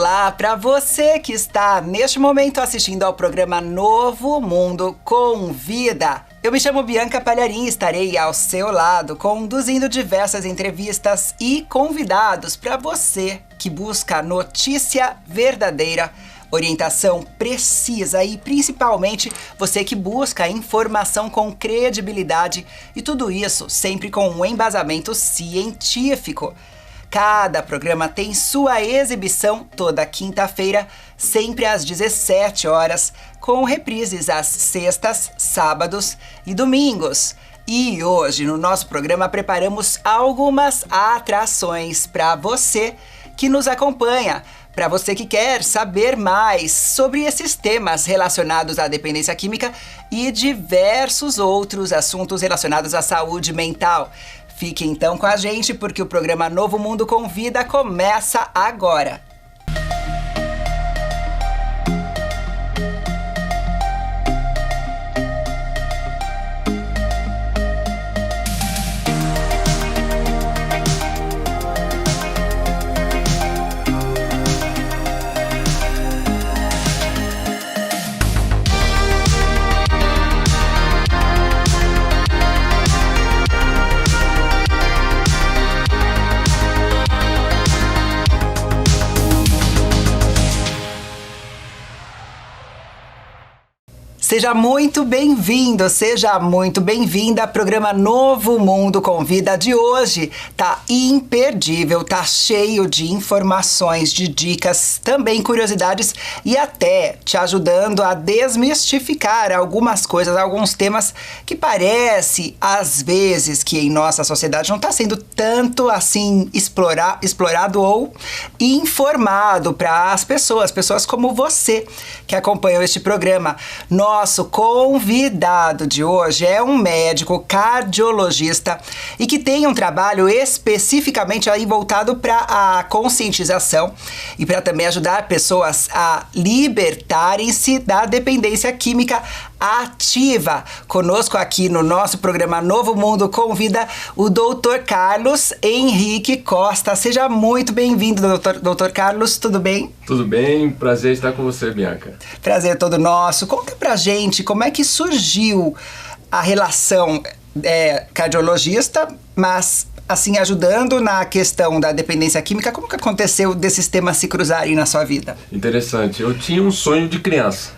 Olá para você que está neste momento assistindo ao programa Novo Mundo com Vida. Eu me chamo Bianca Palharim e estarei ao seu lado conduzindo diversas entrevistas e convidados para você que busca notícia verdadeira, orientação precisa e principalmente você que busca informação com credibilidade e tudo isso sempre com um embasamento científico. Cada programa tem sua exibição toda quinta-feira, sempre às 17 horas, com reprises às sextas, sábados e domingos. E hoje no nosso programa preparamos algumas atrações para você que nos acompanha, para você que quer saber mais sobre esses temas relacionados à dependência química e diversos outros assuntos relacionados à saúde mental. Fique então com a gente porque o programa Novo Mundo com Vida começa agora. Seja muito bem-vindo, seja muito bem-vinda ao programa Novo Mundo com Vida de hoje. Tá imperdível, tá cheio de informações, de dicas, também curiosidades e até te ajudando a desmistificar algumas coisas, alguns temas que parece, às vezes, que em nossa sociedade não está sendo tanto assim explorado ou informado para as pessoas como você que acompanham este programa. Nosso convidado de hoje é um médico cardiologista e que tem um trabalho especificamente aí voltado para a conscientização e para também ajudar pessoas a libertarem-se da dependência química ativa. Conosco aqui no nosso programa Novo Mundo convida o Dr. Carlos Henrique Costa. Seja muito bem-vindo, Dr. Carlos, tudo bem? Tudo bem, prazer estar com você, Bianca. Prazer todo nosso. Conta pra gente como é que surgiu a relação cardiologista, mas assim ajudando na questão da dependência química. Como que aconteceu desses temas se cruzarem na sua vida? Interessante, eu tinha um sonho de criança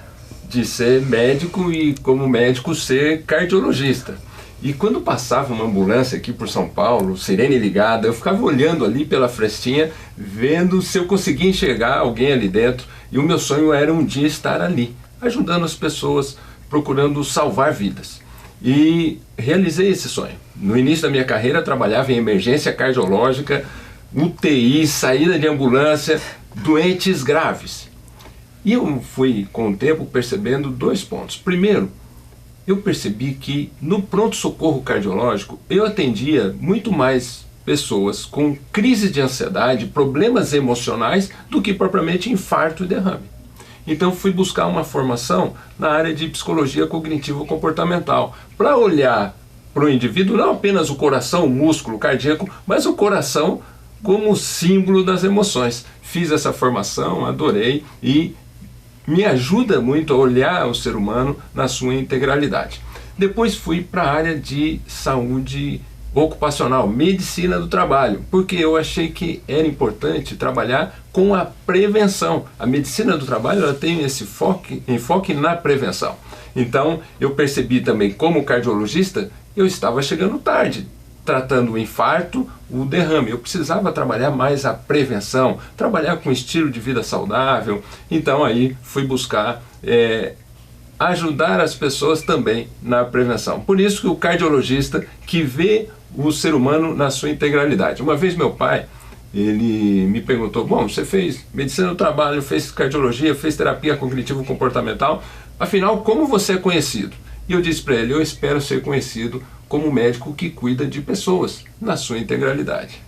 de ser médico e, como médico, ser cardiologista. E quando passava uma ambulância aqui por São Paulo, sirene ligada, eu ficava olhando ali pela frestinha, vendo se eu conseguia enxergar alguém ali dentro. E o meu sonho era um dia estar ali, ajudando as pessoas, procurando salvar vidas. E realizei esse sonho. No início da minha carreira, trabalhava em emergência cardiológica, UTI, saída de ambulância, doentes graves. E eu fui, com o tempo, percebendo dois pontos. Primeiro, eu percebi que no pronto-socorro cardiológico eu atendia muito mais pessoas com crise de ansiedade, problemas emocionais, do que propriamente infarto e derrame. Então fui buscar uma formação na área de psicologia cognitivo-comportamental, para olhar para o indivíduo não apenas o coração, o músculo cardíaco, mas o coração como símbolo das emoções. Fiz essa formação, adorei e me ajuda muito a olhar o ser humano na sua integralidade. Depois fui para a área de saúde ocupacional, medicina do trabalho, porque eu achei que era importante trabalhar com a prevenção. A medicina do trabalho ela tem esse enfoque na prevenção. Então eu percebi também, como cardiologista, eu estava chegando tarde, tratando o infarto, o derrame. Eu precisava trabalhar mais a prevenção, trabalhar com estilo de vida saudável. Então aí fui buscar ajudar as pessoas também na prevenção. Por isso que o cardiologista que vê o ser humano na sua integralidade. Uma vez meu pai, ele me perguntou, bom, você fez medicina do trabalho, fez cardiologia, fez terapia cognitivo-comportamental, afinal, como você é conhecido? E eu disse para ele, eu espero ser conhecido como médico que cuida de pessoas na sua integralidade.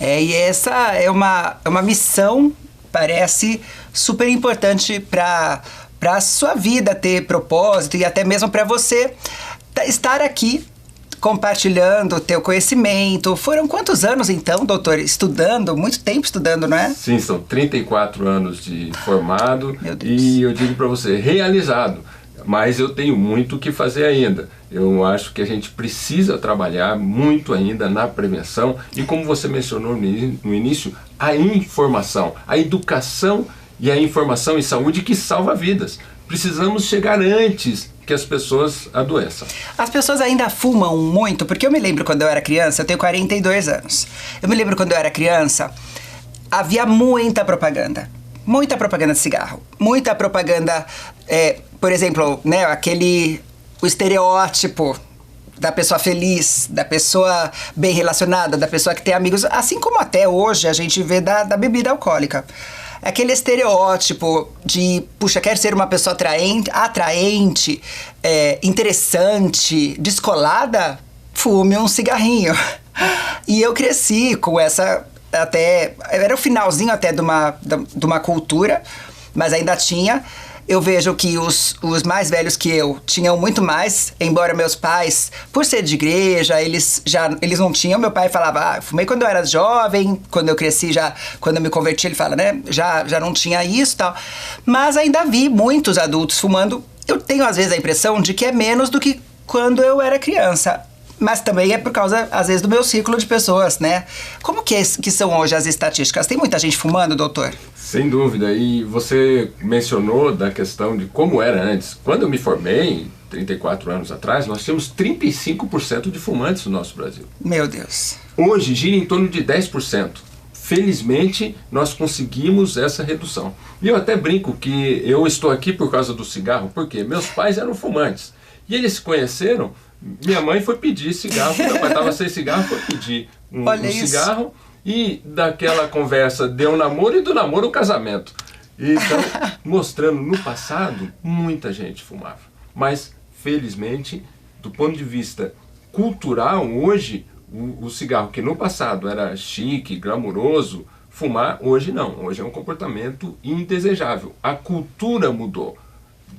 E essa é uma missão, parece, super importante para a sua vida ter propósito e até mesmo para você estar aqui compartilhando o teu conhecimento. Foram quantos anos, então, doutor, estudando? Muito tempo estudando, não é? Sim, são 34 anos de formado. Meu Deus. E eu digo para você, realizado. Mas eu tenho muito o que fazer ainda. Eu acho que a gente precisa trabalhar muito ainda na prevenção e, como você mencionou no início, a informação, a educação e a informação em saúde que salva vidas. Precisamos chegar antes que as pessoas adoeçam. As pessoas ainda fumam muito, porque eu me lembro quando eu era criança, eu tenho 42 anos. Eu me lembro quando eu era criança, havia muita propaganda de cigarro, muita propaganda, por exemplo, né, o estereótipo da pessoa feliz, da pessoa bem relacionada, da pessoa que tem amigos, assim como até hoje a gente vê da bebida alcoólica. Aquele estereótipo de, puxa, quer ser uma pessoa atraente, interessante, descolada, fume um cigarrinho. E eu cresci com essa, era o finalzinho até de uma cultura, mas ainda tinha. Eu vejo que os mais velhos que eu tinham muito mais, embora meus pais, por ser de igreja, eles não tinham. Meu pai falava, fumei quando eu era jovem, quando eu cresci, quando eu me converti, ele fala, né, já não tinha isso e tal. Mas ainda vi muitos adultos fumando. Eu tenho às vezes a impressão de que é menos do que quando eu era criança. Mas também é por causa, às vezes, do meu ciclo de pessoas, né? Como que são hoje as estatísticas? Tem muita gente fumando, doutor? Sem dúvida. E você mencionou da questão de como era antes. Quando eu me formei, 34 anos atrás, nós tínhamos 35% de fumantes no nosso Brasil. Meu Deus. Hoje gira em torno de 10%. Felizmente, nós conseguimos essa redução. E eu até brinco que eu estou aqui por causa do cigarro, porque meus pais eram fumantes. E eles se conheceram. Minha mãe foi pedir cigarro, meu pai estava sem cigarro, foi pedir um cigarro, e daquela conversa deu namoro e do namoro o casamento. Então, mostrando no passado, muita gente fumava. Mas, felizmente, do ponto de vista cultural, hoje, o cigarro que no passado era chique, glamuroso, fumar, hoje não. Hoje é um comportamento indesejável. A cultura mudou.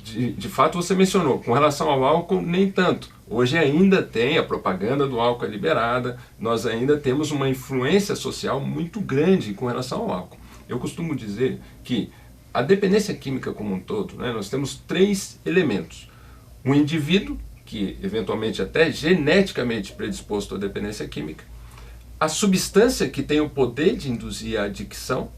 De fato, você mencionou, com relação ao álcool, nem tanto. Hoje ainda tem a propaganda do álcool liberada, nós ainda temos uma influência social muito grande com relação ao álcool. Eu costumo dizer que a dependência química como um todo, né, nós temos 3 elementos. Um indivíduo, que eventualmente até geneticamente predisposto à dependência química, a substância que tem o poder de induzir a adicção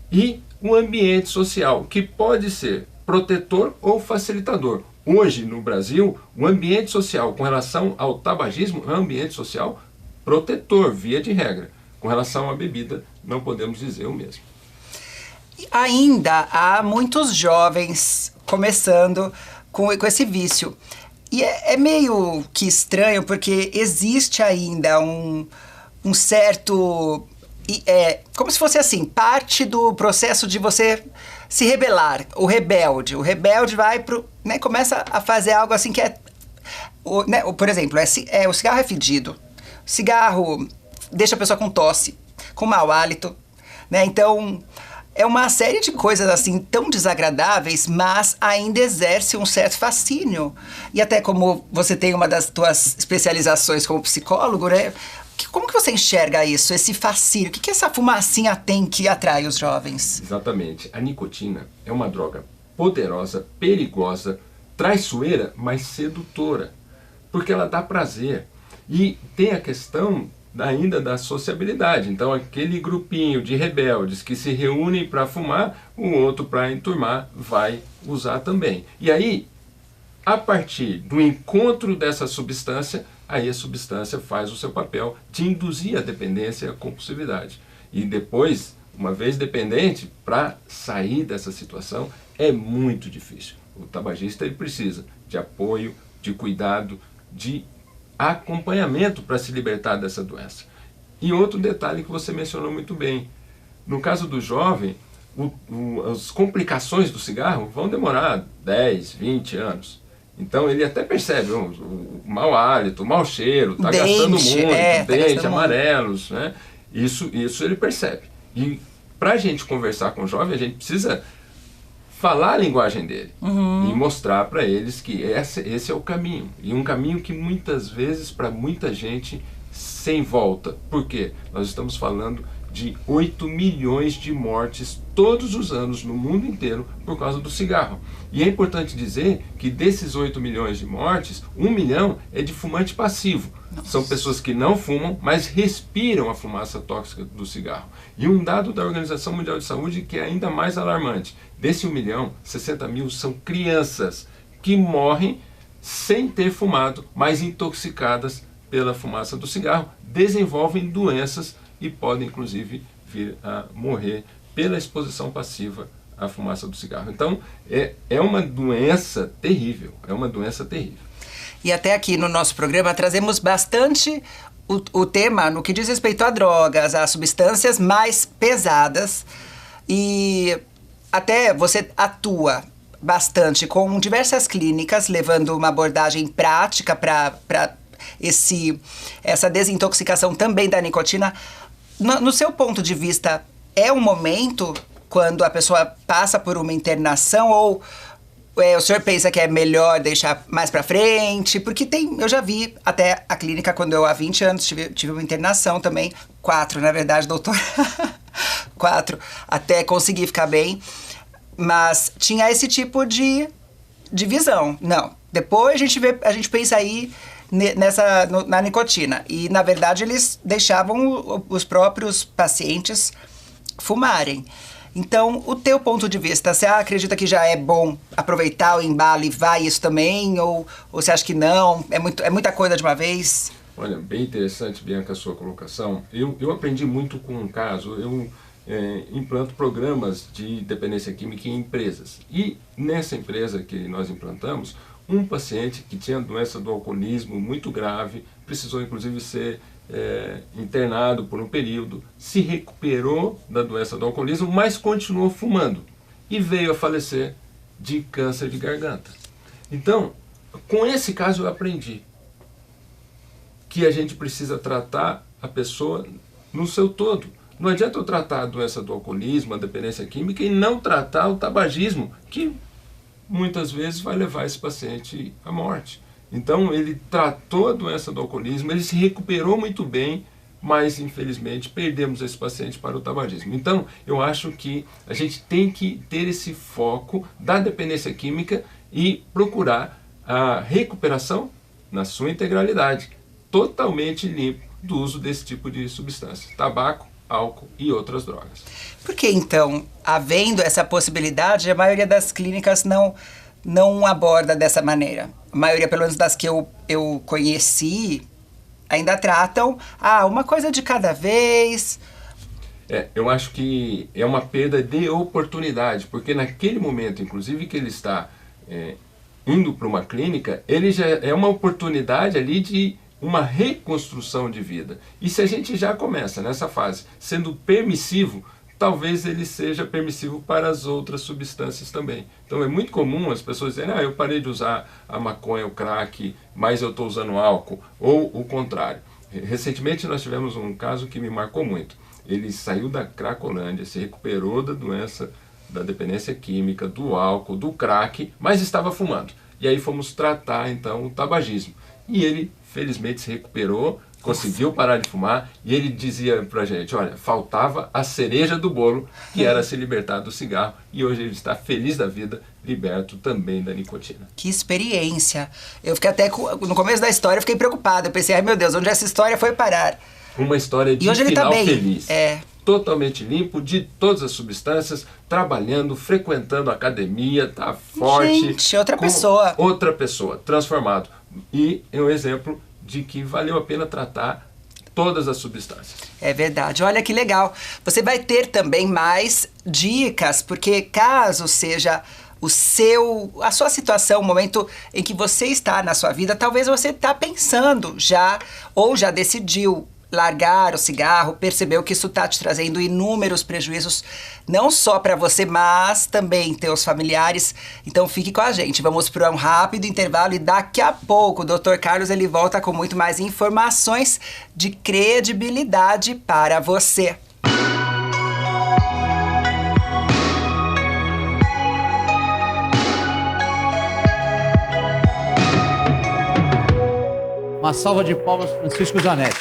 e o ambiente social, que pode ser protetor ou facilitador. Hoje, no Brasil, o ambiente social com relação ao tabagismo é um ambiente social protetor, via de regra. Com relação à bebida, não podemos dizer o mesmo. Ainda há muitos jovens começando com esse vício. E é meio que estranho, porque existe ainda um certo... como se fosse assim, parte do processo de você se rebelar, o rebelde vai pro, né, começa a fazer algo assim que por exemplo, o cigarro é fedido, o cigarro deixa a pessoa com tosse, com mau hálito, né, então é uma série de coisas assim tão desagradáveis, mas ainda exerce um certo fascínio, e até como você tem uma das tuas especializações como psicólogo, né, como que você enxerga isso, esse fascínio? O que essa fumacinha tem que atrai os jovens? Exatamente. A nicotina é uma droga poderosa, perigosa, traiçoeira, mas sedutora. Porque ela dá prazer. E tem a questão ainda da sociabilidade. Então, aquele grupinho de rebeldes que se reúnem para fumar, o outro para enturmar vai usar também. E aí, a partir do encontro dessa substância, aí a substância faz o seu papel de induzir a dependência e a compulsividade. E depois, uma vez dependente, para sair dessa situação é muito difícil. O tabagista ele precisa de apoio, de cuidado, de acompanhamento para se libertar dessa doença. E outro detalhe que você mencionou muito bem, no caso do jovem, as complicações do cigarro vão demorar 10, 20 anos. Então ele até percebe o mau hálito, o mau cheiro, está gastando muito, dente, amarelos, né? Isso ele percebe. E para a gente conversar com o jovem, a gente precisa falar a linguagem dele e mostrar para eles que esse é o caminho. E um caminho que muitas vezes, para muita gente, sem volta. Por quê? Nós estamos falando de 8 milhões de mortes todos os anos no mundo inteiro por causa do cigarro. E é importante dizer que desses 8 milhões de mortes, 1 milhão é de fumante passivo. Nossa. São pessoas que não fumam, mas respiram a fumaça tóxica do cigarro. E um dado da Organização Mundial de Saúde que é ainda mais alarmante. Desse 1 milhão, 60 mil são crianças que morrem sem ter fumado, mas intoxicadas pela fumaça do cigarro, desenvolvem doenças e podem, inclusive, vir a morrer pela exposição passiva à fumaça do cigarro. Então, é uma doença terrível, é uma doença terrível. E até aqui no nosso programa trazemos bastante o tema no que diz respeito a drogas, a substâncias mais pesadas. E até você atua bastante com diversas clínicas, levando uma abordagem prática para essa desintoxicação também da nicotina. No seu ponto de vista, é um momento quando a pessoa passa por uma internação ou o senhor pensa que é melhor deixar mais pra frente? Porque eu já vi até a clínica quando eu há 20 anos tive uma internação também, 4 na verdade, doutor, 4, até conseguir ficar bem, mas tinha esse tipo de visão. Não, depois a gente pensa aí na nicotina. E, na verdade, eles deixavam os próprios pacientes fumarem. Então, o teu ponto de vista, você acredita que já é bom aproveitar o embalo e vai isso também? Ou você acha que não? É muita coisa de uma vez? Olha, bem interessante, Bianca, a sua colocação. Eu aprendi muito com um caso. Eu implanto programas de dependência química em empresas. E nessa empresa que nós implantamos, um paciente que tinha doença do alcoolismo muito grave, precisou inclusive ser internado por um período, se recuperou da doença do alcoolismo, mas continuou fumando e veio a falecer de câncer de garganta. Então, com esse caso eu aprendi que a gente precisa tratar a pessoa no seu todo. Não adianta eu tratar a doença do alcoolismo, a dependência química, e não tratar o tabagismo, que muitas vezes vai levar esse paciente à morte. Então ele tratou a doença do alcoolismo, ele se recuperou muito bem, mas infelizmente perdemos esse paciente para o tabagismo. Então eu acho que a gente tem que ter esse foco da dependência química e procurar a recuperação na sua integralidade, totalmente limpo do uso desse tipo de substância, tabaco, álcool e outras drogas. Por que então, havendo essa possibilidade, a maioria das clínicas não aborda dessa maneira? A maioria, pelo menos das que eu conheci, ainda tratam uma coisa de cada vez. Eu acho que é uma perda de oportunidade, porque naquele momento, inclusive que ele está indo para uma clínica, ele já é uma oportunidade ali de uma reconstrução de vida. E se a gente já começa nessa fase sendo permissivo, talvez ele seja permissivo para as outras substâncias também. Então é muito comum as pessoas dizerem, eu parei de usar a maconha, o crack, mas eu estou usando álcool, ou o contrário. Recentemente nós tivemos um caso que me marcou muito. Ele saiu da Cracolândia, se recuperou da doença, da dependência química, do álcool, do crack, mas estava fumando. E aí fomos tratar então o tabagismo. E ele felizmente se recuperou, conseguiu parar de fumar, e ele dizia pra gente, olha, faltava a cereja do bolo, que era se libertar do cigarro, e hoje ele está feliz da vida, liberto também da nicotina. Que experiência! Eu fiquei até, no começo da história, eu fiquei preocupado, eu pensei, ai meu Deus, onde essa história foi parar? Uma história de hoje final ele tá bem. Feliz. Totalmente limpo, de todas as substâncias, trabalhando, frequentando a academia, tá forte. Gente, outra pessoa. Outra pessoa, transformado. E é um exemplo de que valeu a pena tratar todas as substâncias. É verdade. Olha que legal. Você vai ter também mais dicas, porque caso seja a sua situação, o momento em que você está na sua vida, talvez você está pensando já, ou já decidiu largar o cigarro, percebeu que isso está te trazendo inúmeros prejuízos, não só para você, mas também teus familiares. Então fique com a gente. Vamos para um rápido intervalo e daqui a pouco o Dr. Carlos ele volta com muito mais informações de credibilidade para você. Uma salva de palmas para Francisco Zanetti.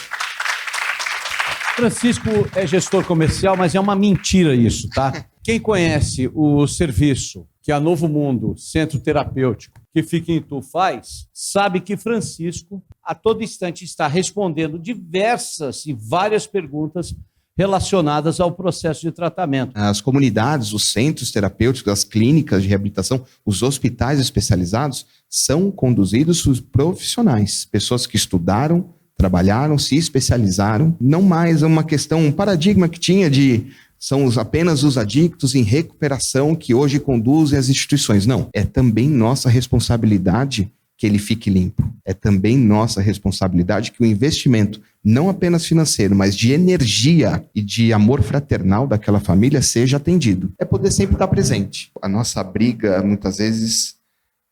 Francisco é gestor comercial, mas é uma mentira isso, tá? Quem conhece o serviço que a Novo Mundo, Centro Terapêutico, que fica em Itu, faz, sabe que Francisco, a todo instante, está respondendo diversas e várias perguntas relacionadas ao processo de tratamento. As comunidades, os centros terapêuticos, as clínicas de reabilitação, os hospitais especializados são conduzidos por profissionais, pessoas que estudaram, trabalharam, se especializaram. Não mais uma questão, um paradigma que tinha de são apenas os adictos em recuperação que hoje conduzem as instituições. Não, é também nossa responsabilidade que ele fique limpo. É também nossa responsabilidade que o investimento, não apenas financeiro, mas de energia e de amor fraternal daquela família seja atendido. É poder sempre estar presente. A nossa briga, muitas vezes,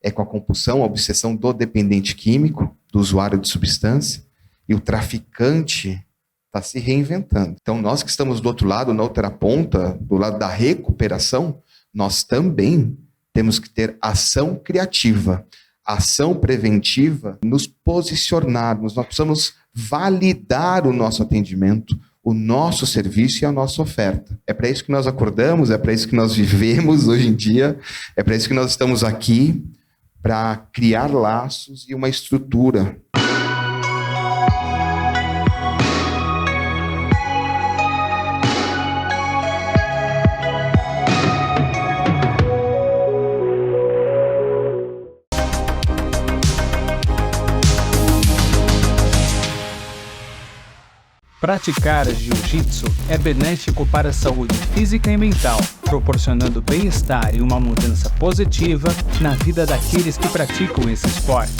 é com a compulsão, a obsessão do dependente químico, do usuário de substância, e o traficante está se reinventando. Então, nós que estamos do outro lado, na outra ponta, do lado da recuperação, nós também temos que ter ação criativa, ação preventiva, nos posicionarmos. Nós precisamos validar o nosso atendimento, o nosso serviço e a nossa oferta. É para isso que nós acordamos, é para isso que nós vivemos hoje em dia, é para isso que nós estamos aqui, para criar laços e uma estrutura. Praticar jiu-jitsu é benéfico para a saúde física e mental, proporcionando bem-estar e uma mudança positiva na vida daqueles que praticam esse esporte.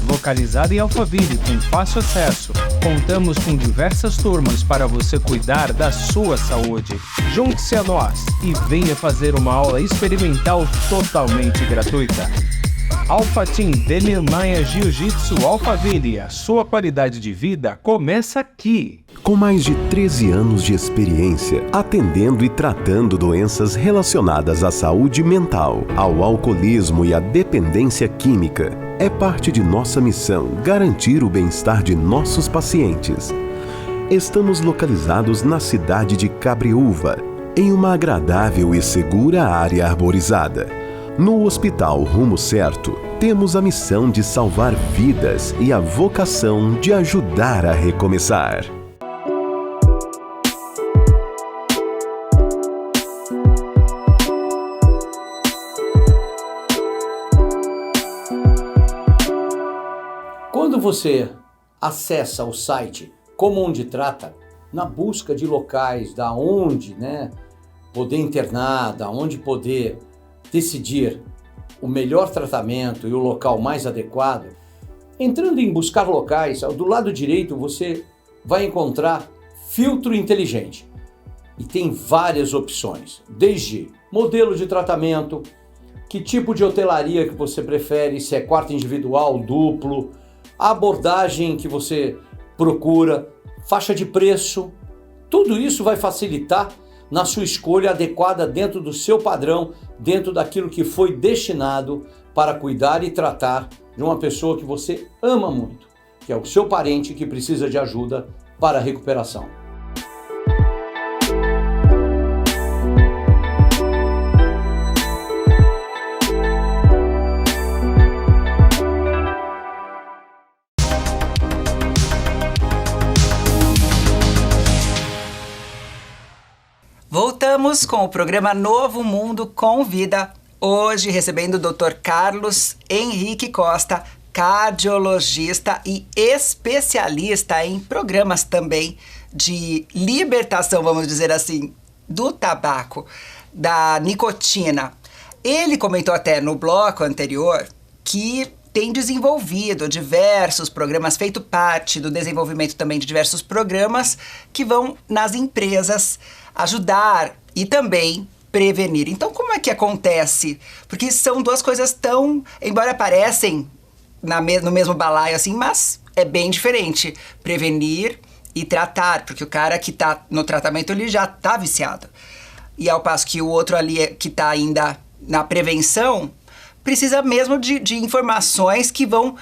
Localizado em Alphaville com fácil acesso, contamos com diversas turmas para você cuidar da sua saúde. Junte-se a nós e venha fazer uma aula experimental totalmente gratuita. Alpha Team Demian Maia Jiu-Jitsu Alphaville, a sua qualidade de vida começa aqui. Com mais de 13 anos de experiência, atendendo e tratando doenças relacionadas à saúde mental, ao alcoolismo e à dependência química, é parte de nossa missão garantir o bem-estar de nossos pacientes. Estamos localizados na cidade de Cabreúva, em uma agradável e segura área arborizada. No Hospital Rumo Certo, temos a missão de salvar vidas e a vocação de ajudar a recomeçar. Quando você acessa o site Como Onde Trata, na busca de locais da onde, poder internar, da onde poder decidir o melhor tratamento e o local mais adequado, entrando em buscar locais, do lado direito você vai encontrar filtro inteligente. E tem várias opções, desde modelo de tratamento, que tipo de hotelaria que você prefere, se é quarto individual, duplo, a abordagem que você procura, faixa de preço, tudo isso vai facilitar na sua escolha adequada dentro do seu padrão, dentro daquilo que foi destinado para cuidar e tratar de uma pessoa que você ama muito, que é o seu parente que precisa de ajuda para a recuperação. Voltamos com o programa Novo Mundo com Vida, hoje recebendo o Dr. Carlos Henrique Costa, cardiologista e especialista em programas também de libertação, vamos dizer assim, do tabaco, da nicotina. Ele comentou até no bloco anterior que tem desenvolvido diversos programas, feito parte do desenvolvimento também de diversos programas que vão nas empresas ajudar e também prevenir. Então, como é que acontece? Porque são duas coisas tão, embora parecem no mesmo balaio assim, mas é bem diferente. Prevenir e tratar, porque o cara que está no tratamento, ele já está viciado. E ao passo que o outro ali que está ainda na prevenção, precisa mesmo de informações que vão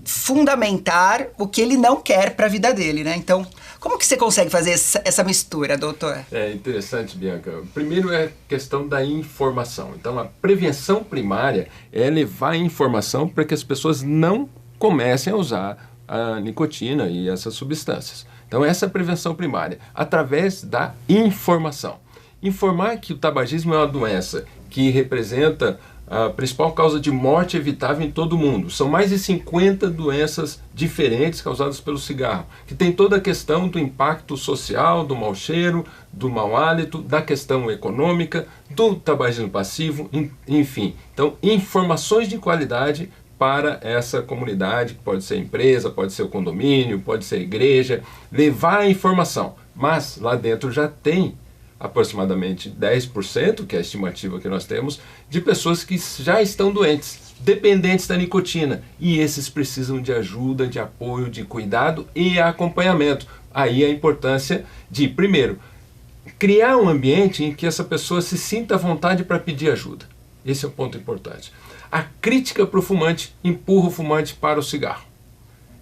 fundamentar o que ele não quer para a vida dele, né? Então, como que você consegue fazer essa mistura, doutor? É interessante, Bianca. Primeiro é a questão da informação. Então, a prevenção primária é levar a informação para que as pessoas não comecem a usar a nicotina e essas substâncias. Então, essa é a prevenção primária, através da informação. Informar que o tabagismo é uma doença que representa a principal causa de morte evitável em todo o mundo. São mais de 50 doenças diferentes causadas pelo cigarro, que tem toda a questão do impacto social, do mau cheiro, do mau hálito, da questão econômica, do tabagismo passivo, enfim. Então, informações de qualidade para essa comunidade, que pode ser empresa, pode ser o condomínio, pode ser a igreja, levar a informação. Mas lá dentro já tem aproximadamente 10%, que é a estimativa que nós temos, de pessoas que já estão doentes, dependentes da nicotina. E esses precisam de ajuda, de apoio, de cuidado e acompanhamento. Aí a importância de, primeiro, criar um ambiente em que essa pessoa se sinta à vontade para pedir ajuda. Esse é o ponto importante. A crítica para o fumante empurra o fumante para o cigarro.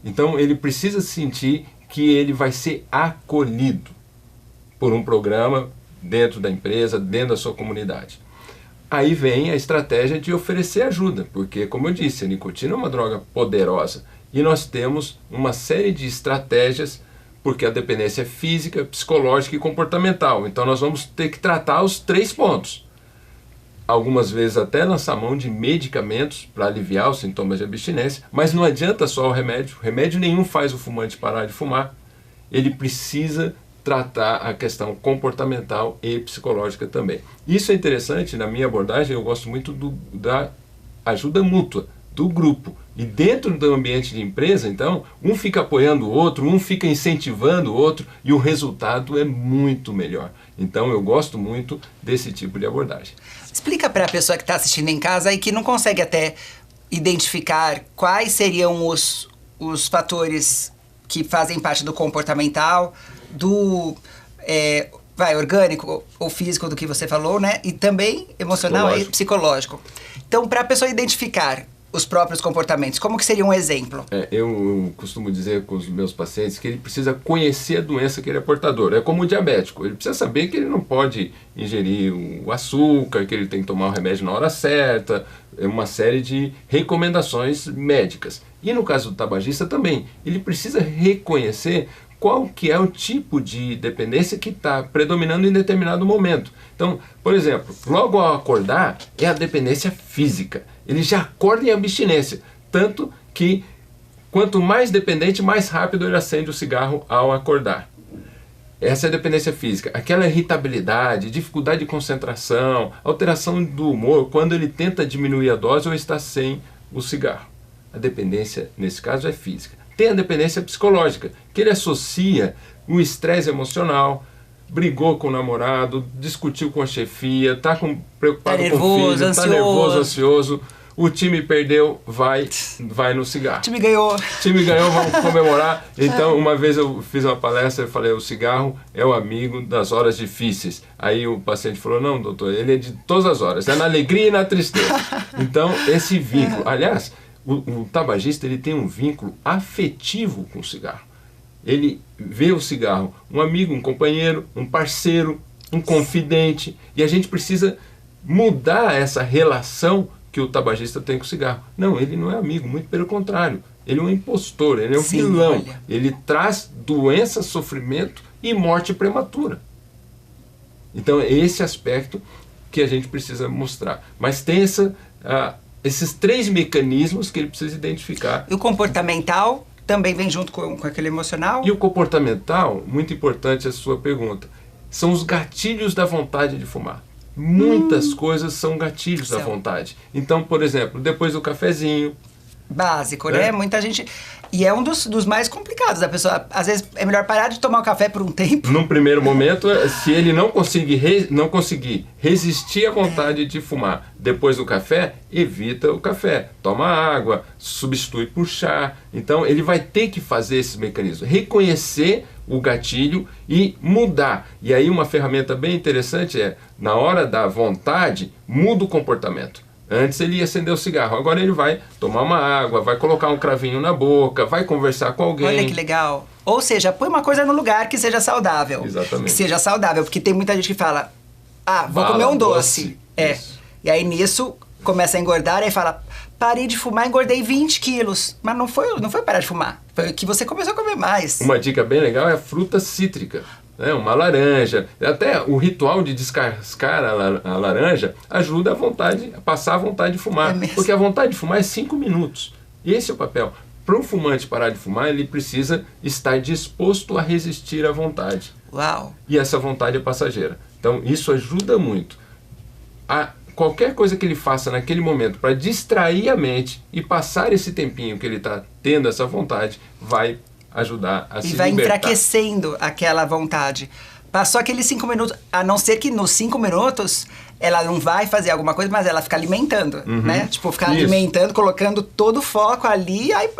Então ele precisa sentir que ele vai ser acolhido por um programa dentro da empresa, dentro da sua comunidade. Aí vem a estratégia de oferecer ajuda, porque, como eu disse, a nicotina é uma droga poderosa e nós temos uma série de estratégias, porque a dependência é física, psicológica e comportamental. Então nós vamos ter que tratar os 3 pontos. Algumas vezes até lançar mão de medicamentos para aliviar os sintomas de abstinência, mas não adianta só o remédio. Remédio nenhum faz o fumante parar de fumar. Ele precisa tratar a questão comportamental e psicológica também. Isso é interessante, na minha abordagem eu gosto muito da ajuda mútua, do grupo. E dentro do ambiente de empresa, então, um fica apoiando o outro, um fica incentivando o outro e o resultado é muito melhor. Então eu gosto muito desse tipo de abordagem. Explica para a pessoa que está assistindo em casa e que não consegue até identificar quais seriam os fatores que fazem parte do comportamental, do orgânico ou físico do que você falou, né? E também emocional e psicológico. Então, para a pessoa identificar os próprios comportamentos, como que seria um exemplo? Eu costumo dizer com os meus pacientes que ele precisa conhecer a doença que ele é portador. É como o diabético, ele precisa saber que ele não pode ingerir o açúcar, que ele tem que tomar o remédio na hora certa, uma série de recomendações médicas. E no caso do tabagista também, ele precisa reconhecer qual que é o tipo de dependência que está predominando em determinado momento. Então, por exemplo, logo ao acordar é a dependência física. Ele já acorda em abstinência, tanto que quanto mais dependente, mais rápido ele acende o cigarro ao acordar. Essa é a dependência física. Aquela irritabilidade, dificuldade de concentração, alteração do humor, quando ele tenta diminuir a dose ou está sem o cigarro. A dependência, nesse caso, é física. Tem a dependência psicológica, que ele associa o estresse emocional, brigou com o namorado, discutiu com a chefia, está preocupado com o filho, está nervoso, ansioso, o time perdeu, vai no cigarro. O time ganhou, vamos comemorar. Então, uma vez eu fiz uma palestra e falei, o cigarro é o amigo das horas difíceis. Aí o paciente falou, não, doutor, ele é de todas as horas, é na alegria e na tristeza. Então, esse vínculo, aliás, o tabagista ele tem um vínculo afetivo com o cigarro. Ele vê o cigarro um amigo, um companheiro, um parceiro, um confidente. E a gente precisa mudar essa relação que o tabagista tem com o cigarro. Não, ele não é amigo, muito pelo contrário. Ele é um impostor, ele é um vilão. Olha. Ele traz doença, sofrimento e morte prematura. Então é esse aspecto que a gente precisa mostrar. Mas tem esses 3 mecanismos que ele precisa identificar. E o comportamental também vem junto com aquele emocional? E o comportamental, muito importante a sua pergunta, são os gatilhos da vontade de fumar. Muitas coisas são gatilhos da vontade. Então, por exemplo, depois do cafezinho... Básico, né? Muita gente... E é um dos mais complicados. A pessoa, às vezes, é melhor parar de tomar o café por um tempo. Num primeiro momento, se ele não conseguir resistir à vontade de fumar depois do café, evita o café. Toma água, substitui por chá. Então, ele vai ter que fazer esses mecanismos. Reconhecer o gatilho e mudar. E aí uma ferramenta bem interessante é, na hora da vontade, muda o comportamento. Antes ele ia acender o cigarro, agora ele vai tomar uma água, vai colocar um cravinho na boca, vai conversar com alguém. Olha que legal. Ou seja, põe uma coisa no lugar que seja saudável. Exatamente. Que seja saudável, porque tem muita gente que fala, vou comer um doce. Isso. E aí nisso começa a engordar, aí fala, parei de fumar, engordei 20 quilos. Mas não foi parar de fumar, foi que você começou a comer mais. Uma dica bem legal é a fruta cítrica. Uma laranja, até o ritual de descascar a laranja ajuda a passar a vontade de fumar, porque a vontade de fumar é 5 minutos, e esse é o papel. Para um fumante parar de fumar, ele precisa estar disposto a resistir à vontade. Uau! E essa vontade é passageira, então isso ajuda muito. Qualquer coisa que ele faça naquele momento para distrair a mente e passar esse tempinho que ele está tendo essa vontade, vai ajudar a se libertar. E vai enfraquecendo aquela vontade. Passou aqueles 5 minutos, a não ser que nos 5 minutos ela não vai fazer alguma coisa, mas ela fica alimentando, né? Tipo, ficar alimentando, colocando todo o foco ali, aí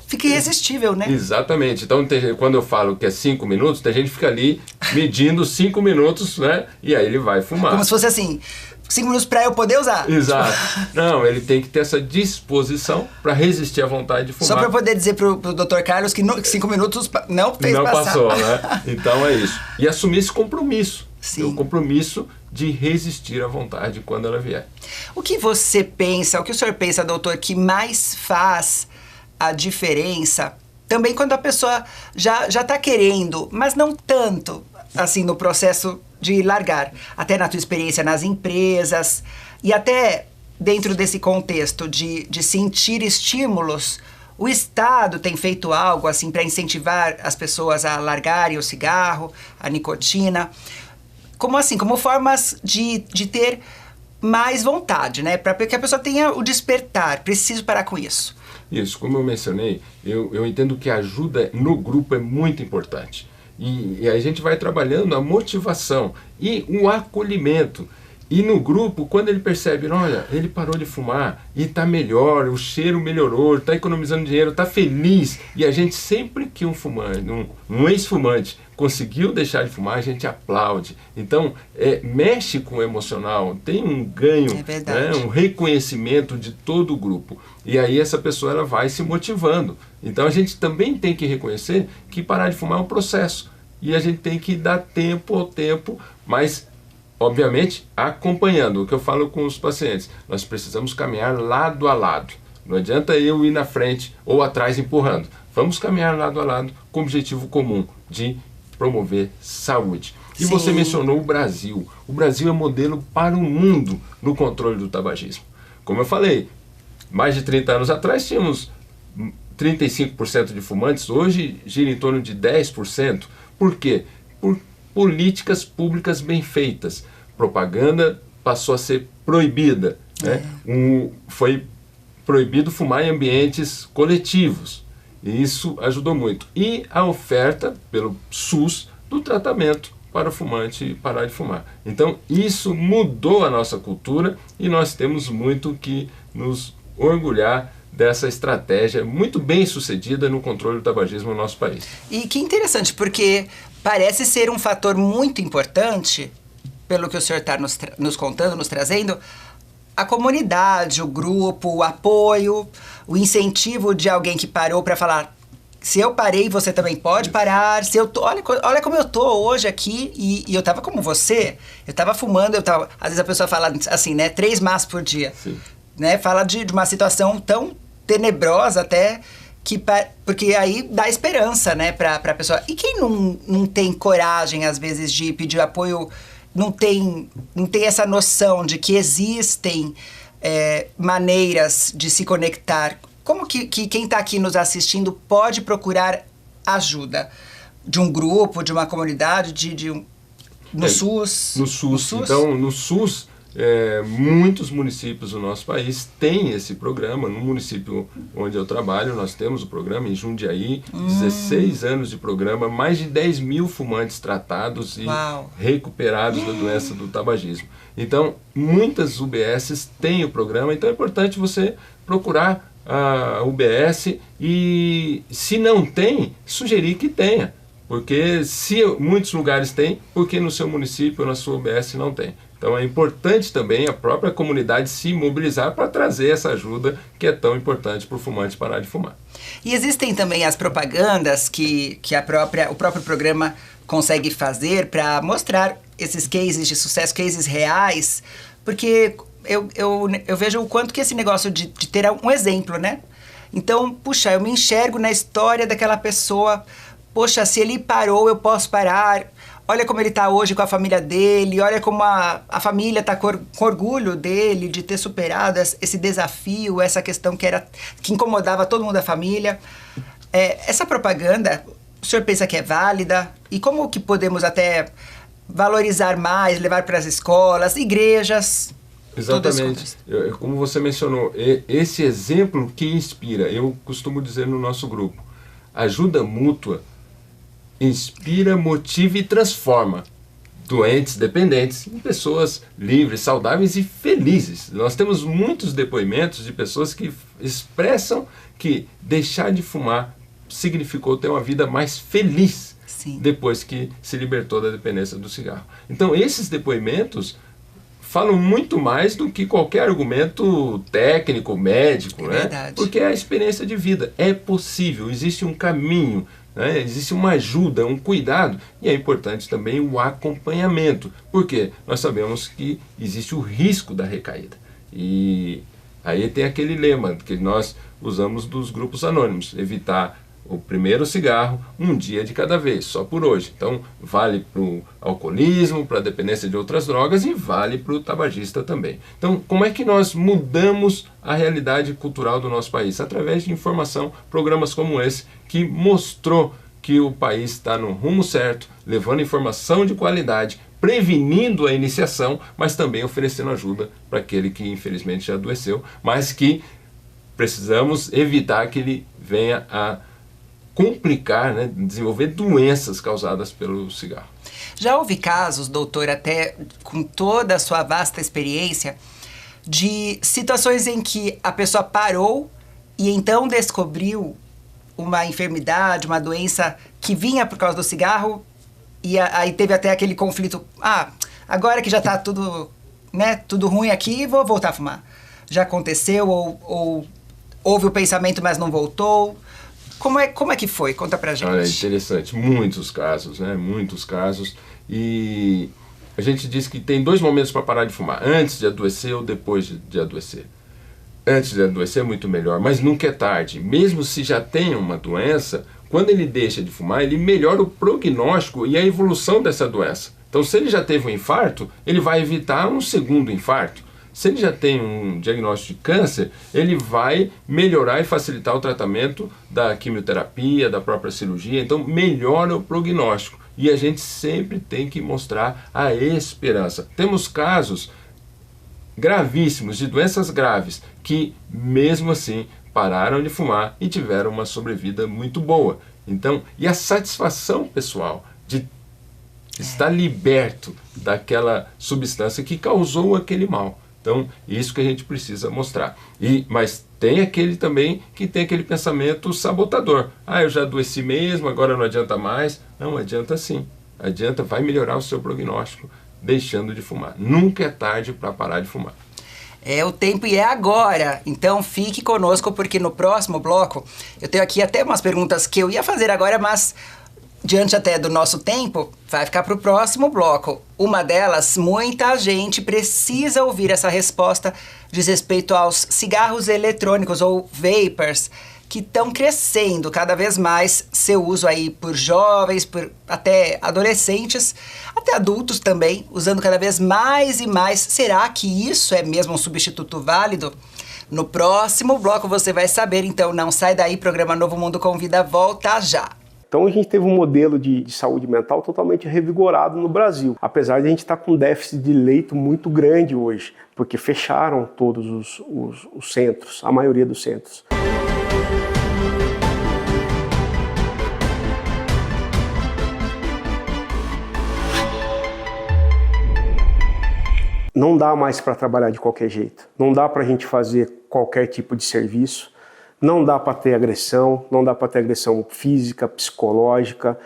fica irresistível, né? Exatamente. Então, quando eu falo que é 5 minutos, tem gente que fica ali medindo 5 minutos, né? E aí ele vai fumar. Como se fosse assim, 5 minutos para eu poder usar. Exato. Não, ele tem que ter essa disposição para resistir à vontade de fumar. Só para poder dizer pro Dr. Carlos que 5 minutos não fez passar. Não passou, né? Então é isso. E assumir esse compromisso. Sim. O compromisso de resistir à vontade quando ela vier. O que você pensa, o que o senhor pensa, doutor, que mais faz a diferença, também quando a pessoa já está querendo, mas não tanto, assim, no processo de largar, até na tua experiência nas empresas e até dentro desse contexto de sentir estímulos, o Estado tem feito algo assim para incentivar as pessoas a largarem o cigarro, a nicotina, como formas de ter mais vontade, né? Para que a pessoa tenha o despertar, preciso parar com isso. Isso, como eu mencionei, eu entendo que a ajuda no grupo é muito importante. E a gente vai trabalhando a motivação e o acolhimento. E no grupo, quando ele percebe, olha, ele parou de fumar e está melhor, o cheiro melhorou, está economizando dinheiro, está feliz. E a gente sempre que um ex-fumante conseguiu deixar de fumar, a gente aplaude. Então, mexe com o emocional, tem um ganho, um reconhecimento de todo o grupo. E aí essa pessoa ela vai se motivando. Então a gente também tem que reconhecer que parar de fumar é um processo. E a gente tem que dar tempo ao tempo, mas obviamente acompanhando. O que eu falo com os pacientes, nós precisamos caminhar lado a lado. Não adianta eu ir na frente ou atrás empurrando. Vamos caminhar lado a lado com o objetivo comum de promover saúde. E você mencionou o Brasil. O Brasil é modelo para o mundo no controle do tabagismo. Como eu falei, mais de 30 anos atrás tínhamos 35% de fumantes, hoje gira em torno de 10%. Por quê? Por políticas públicas bem feitas. Propaganda passou a ser proibida. Né? Foi proibido fumar em ambientes coletivos. E isso ajudou muito. E a oferta pelo SUS do tratamento para o fumante parar de fumar. Então isso mudou a nossa cultura e nós temos muito que nos orgulhar dessa estratégia muito bem sucedida no controle do tabagismo no nosso país. E que interessante, porque parece ser um fator muito importante, pelo que o senhor está nos contando, nos trazendo, a comunidade, o grupo, o apoio, o incentivo de alguém que parou para falar, se eu parei, você também pode parar, se eu tô, olha como eu tô hoje aqui, e eu tava como você, eu tava fumando, às vezes a pessoa fala assim, né, 3 maços por dia, né, fala de uma situação tão tenebrosa até, porque aí dá esperança, né, pra pessoa. E quem não tem coragem, às vezes, de pedir apoio, não tem essa noção de que existem maneiras de se conectar. Como que quem está aqui nos assistindo pode procurar ajuda? De um grupo, de uma comunidade, no SUS? No SUS. Então, no SUS, muitos municípios do nosso país têm esse programa. No município onde eu trabalho, nós temos o programa em Jundiaí, 16 anos de programa, mais de 10 mil fumantes tratados e recuperados da doença do tabagismo. Então, muitas UBSs têm o programa, então é importante você procurar a UBS e, se não tem, sugerir que tenha, Porque se muitos lugares têm, por que no seu município, na sua UBS não tem? Então é importante também a própria comunidade se mobilizar para trazer essa ajuda que é tão importante para o fumante parar de fumar. E existem também as propagandas que o próprio programa consegue fazer para mostrar esses cases de sucesso, cases reais, porque eu vejo o quanto que esse negócio de ter um exemplo, né? Então, puxa, eu me enxergo na história daquela pessoa, poxa, se ele parou, eu posso parar. Olha como ele está hoje com a família dele, olha como a família está com orgulho dele de ter superado esse desafio, essa questão que incomodava todo mundo da família. Essa propaganda, o senhor pensa que é válida? E como que podemos até valorizar mais, levar para as escolas, igrejas? Exatamente. Como você mencionou, esse exemplo que inspira, eu costumo dizer no nosso grupo, ajuda mútua inspira, motiva e transforma doentes, dependentes, em pessoas livres, saudáveis e felizes. Nós temos muitos depoimentos de pessoas que expressam que deixar de fumar significou ter uma vida mais feliz. Sim. Depois que se libertou da dependência do cigarro. Então esses depoimentos falam muito mais do que qualquer argumento técnico, médico, né? Verdade. Porque é a experiência de vida. É possível, existe um caminho, né? Existe uma ajuda, um cuidado, e é importante também o acompanhamento, porque nós sabemos que existe o risco da recaída. E aí tem aquele lema que nós usamos dos grupos anônimos, evitar o primeiro cigarro, um dia de cada vez, só por hoje. Então vale para o alcoolismo, para a dependência de outras drogas e vale para o tabagista também. Então como é que nós mudamos a realidade cultural do nosso país? Através de informação, programas como esse, que mostrou que o país está no rumo certo, levando informação de qualidade, prevenindo a iniciação, mas também oferecendo ajuda para aquele que infelizmente já adoeceu, mas que precisamos evitar que ele venha a complicar, né, desenvolver doenças causadas pelo cigarro. Já houve casos, doutor, até com toda a sua vasta experiência, de situações em que a pessoa parou e então descobriu uma enfermidade, uma doença que vinha por causa do cigarro e aí teve até aquele conflito, agora que já está tudo, né, tudo ruim aqui, vou voltar a fumar. Já aconteceu ou houve o pensamento, mas não voltou? Como é que foi? Conta pra gente. É interessante, muitos casos, né? Muitos casos. E a gente diz que tem 2 momentos para parar de fumar, antes de adoecer ou depois de adoecer. Antes de adoecer é muito melhor, mas nunca é tarde. Mesmo se já tem uma doença, quando ele deixa de fumar, ele melhora o prognóstico e a evolução dessa doença. Então, se ele já teve um infarto, ele vai evitar um segundo infarto. Se ele já tem um diagnóstico de câncer, ele vai melhorar e facilitar o tratamento da quimioterapia, da própria cirurgia, então melhora o prognóstico. E a gente sempre tem que mostrar a esperança. Temos casos gravíssimos, de doenças graves, que mesmo assim pararam de fumar e tiveram uma sobrevida muito boa. Então, e a satisfação pessoal de estar liberto daquela substância que causou aquele mal. Então, isso que a gente precisa mostrar. Mas tem aquele também que tem aquele pensamento sabotador. Eu já adoeci mesmo, agora não adianta mais. Não, adianta sim. Adianta, vai melhorar o seu prognóstico deixando de fumar. Nunca é tarde para parar de fumar. É o tempo e é agora. Então fique conosco, porque no próximo bloco eu tenho aqui até umas perguntas que eu ia fazer agora, mas diante até do nosso tempo, vai ficar para o próximo bloco. Uma delas, muita gente precisa ouvir essa resposta, diz respeito aos cigarros eletrônicos ou vapers, que estão crescendo cada vez mais seu uso aí por jovens, por até adolescentes, até adultos também, usando cada vez mais e mais. Será que isso é mesmo um substituto válido? No próximo bloco você vai saber, então não sai daí, programa Novo Mundo Convida, volta já. Então a gente teve um modelo de saúde mental totalmente revigorado no Brasil, apesar de a gente estar com um déficit de leito muito grande hoje, porque fecharam todos os centros, a maioria dos centros. Não dá mais para trabalhar de qualquer jeito, não dá para a gente fazer qualquer tipo de serviço. Não dá para ter agressão, não dá para ter agressão física, psicológica,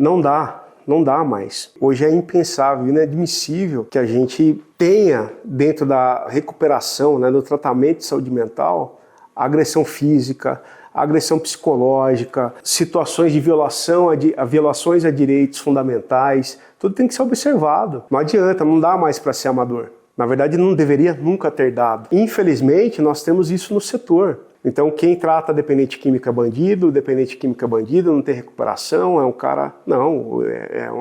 Não dá mais. Hoje é impensável, inadmissível que a gente tenha dentro da recuperação, né, do tratamento de saúde mental, agressão física, agressão psicológica, situações de violações a direitos fundamentais. Tudo tem que ser observado. Não adianta, não dá mais para ser amador. Na verdade, não deveria nunca ter dado. Infelizmente, nós temos isso no setor. Então, quem trata dependente químico é bandido, dependente químico é bandido, não tem recuperação, é um cara... Não,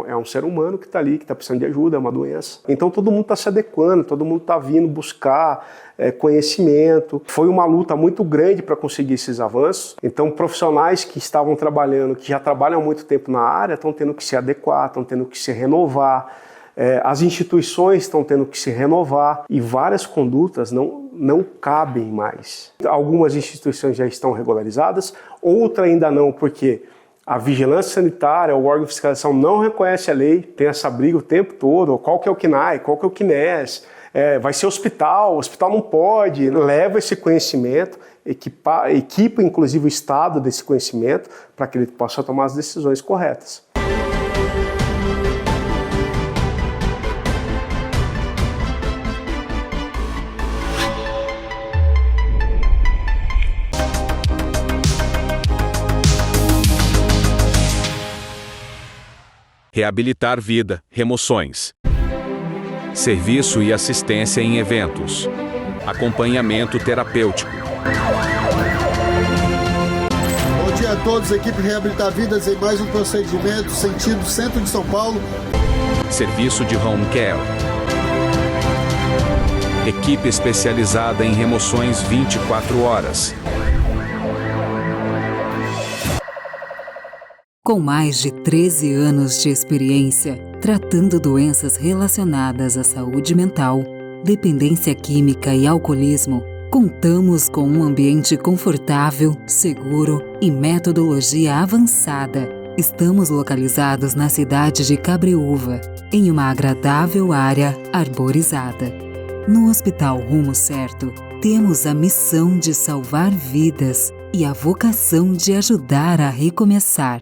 é um ser humano que está ali, que está precisando de ajuda, é uma doença. Então, todo mundo está se adequando, todo mundo está vindo buscar conhecimento. Foi uma luta muito grande para conseguir esses avanços. Então, profissionais que estavam trabalhando, que já trabalham há muito tempo na área, estão tendo que se adequar, estão tendo que se renovar. As instituições estão tendo que se renovar e várias condutas não cabem mais. Algumas instituições já estão regularizadas, outras ainda não, porque a vigilância sanitária, o órgão de fiscalização não reconhece a lei, tem essa briga o tempo todo, qual que é o CNAE, qual que é o CNES, vai ser hospital não pode. Leva esse conhecimento, equipa inclusive o Estado desse conhecimento para que ele possa tomar as decisões corretas. Reabilitar vida, remoções. Serviço e assistência em eventos. Acompanhamento terapêutico. Bom dia a todos, equipe Reabilitar Vidas em mais um procedimento sentido Centro de São Paulo. Serviço de home care. Equipe especializada em remoções 24 horas. Com mais de 13 anos de experiência, tratando doenças relacionadas à saúde mental, dependência química e alcoolismo, contamos com um ambiente confortável, seguro e metodologia avançada. Estamos localizados na cidade de Cabreúva, em uma agradável área arborizada. No Hospital Rumo Certo, temos a missão de salvar vidas e a vocação de ajudar a recomeçar.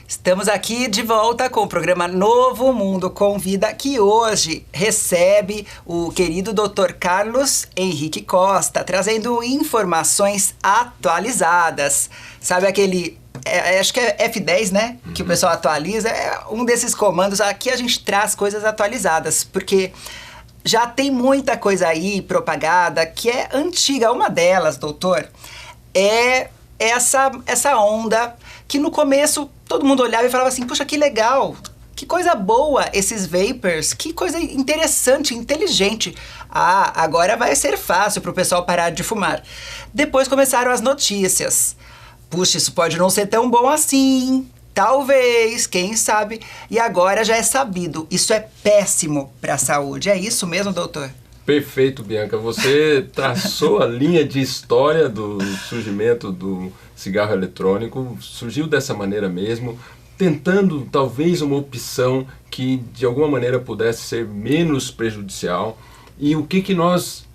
Estamos aqui de volta com o programa Novo Mundo com Vida, que hoje recebe o querido Dr. Carlos Henrique Costa, trazendo informações atualizadas. Sabe aquele, acho que é F10, né? Que o pessoal atualiza. É um desses comandos. Aqui a gente traz coisas atualizadas, porque já tem muita coisa aí propagada que é antiga. Uma delas, doutor, é essa onda que no começo todo mundo olhava e falava assim, puxa, que legal, que coisa boa esses vapers, que coisa interessante, inteligente. Ah, agora vai ser fácil para o pessoal parar de fumar. Depois começaram as notícias. Puxa, isso pode não ser tão bom assim, talvez, quem sabe. E agora já é sabido, isso é péssimo para a saúde. É isso mesmo, doutor? Perfeito, Bianca. Você traçou a linha de história do surgimento do cigarro eletrônico. Surgiu dessa maneira mesmo, tentando talvez uma opção que de alguma maneira pudesse ser menos prejudicial. E o que nós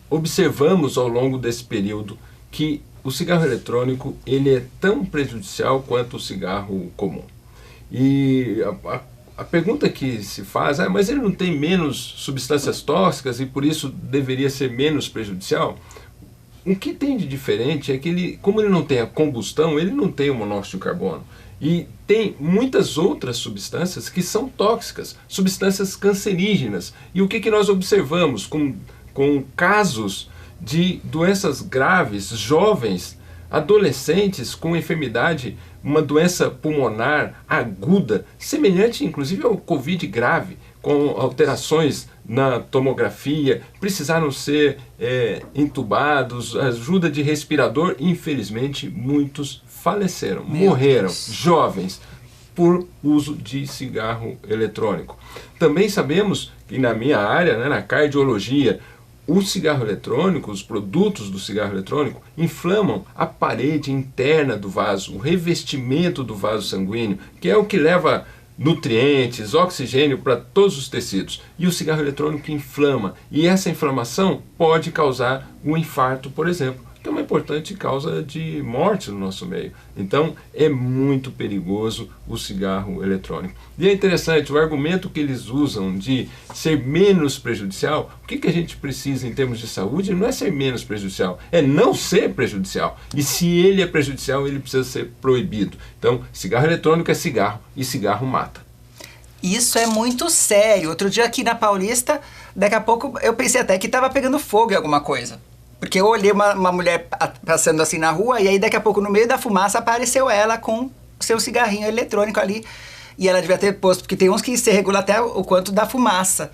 observamos ao longo desse período? Que o cigarro eletrônico ele é tão prejudicial quanto o cigarro comum. E a pergunta que se faz é, mas ele não tem menos substâncias tóxicas e por isso deveria ser menos prejudicial? O que tem de diferente é que ele, como ele não tem a combustão, ele não tem o monóxido de carbono. E tem muitas outras substâncias que são tóxicas, substâncias cancerígenas. E o que nós observamos com casos de doenças graves, jovens, adolescentes com enfermidade, uma doença pulmonar aguda, semelhante inclusive ao Covid grave, com alterações na tomografia, precisaram ser entubados, ajuda de respirador, infelizmente muitos faleceram, morreram, jovens, por uso de cigarro eletrônico. Também sabemos que na minha área, né, na cardiologia, o cigarro eletrônico, os produtos do cigarro eletrônico, inflamam a parede interna do vaso, o revestimento do vaso sanguíneo, que é o que leva nutrientes, oxigênio para todos os tecidos. E o cigarro eletrônico inflama. E essa inflamação pode causar um infarto, por exemplo, que é uma importante causa de morte no nosso meio. Então, é muito perigoso o cigarro eletrônico. E é interessante, o argumento que eles usam de ser menos prejudicial, o que a gente precisa em termos de saúde não é ser menos prejudicial, é não ser prejudicial. E se ele é prejudicial, ele precisa ser proibido. Então, cigarro eletrônico é cigarro e cigarro mata. Isso é muito sério. Outro dia aqui na Paulista, daqui a pouco eu pensei até que estava pegando fogo em alguma coisa. Porque eu olhei uma mulher passando assim na rua e aí daqui a pouco no meio da fumaça apareceu ela com o seu cigarrinho eletrônico ali. E ela devia ter posto, porque tem uns que se regula até o quanto da fumaça.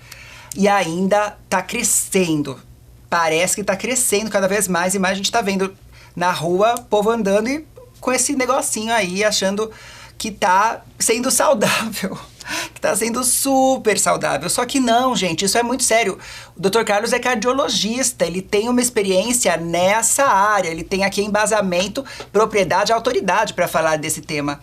E ainda está crescendo. Parece que está crescendo cada vez mais e mais. A gente está vendo na rua o povo andando e com esse negocinho aí, achando que está sendo saudável. Que está sendo super saudável. Só que não, gente, isso é muito sério. O Dr. Carlos é cardiologista, ele tem uma experiência nessa área, ele tem aqui embasamento, propriedade, autoridade para falar desse tema.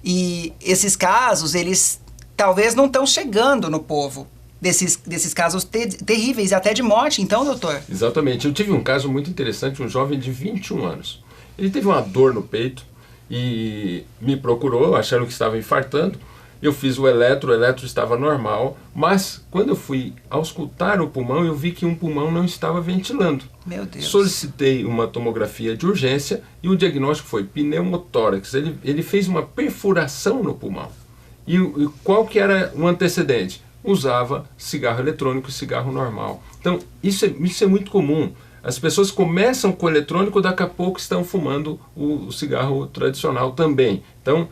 E esses casos, eles talvez não estão chegando no povo, desses casos terríveis, até de morte, então, doutor? Exatamente. Eu tive um caso muito interessante, um jovem de 21 anos. Ele teve uma dor no peito e me procurou, achando que estava infartando. Eu fiz o eletro estava normal, mas quando eu fui auscultar o pulmão, eu vi que um pulmão não estava ventilando. Meu Deus. Solicitei uma tomografia de urgência e o diagnóstico foi pneumotórax. Ele fez uma perfuração no pulmão. E qual que era o antecedente? Usava cigarro eletrônico e cigarro normal. Então, isso é muito comum. As pessoas começam com o eletrônico, daqui a pouco estão fumando o cigarro tradicional também. Então,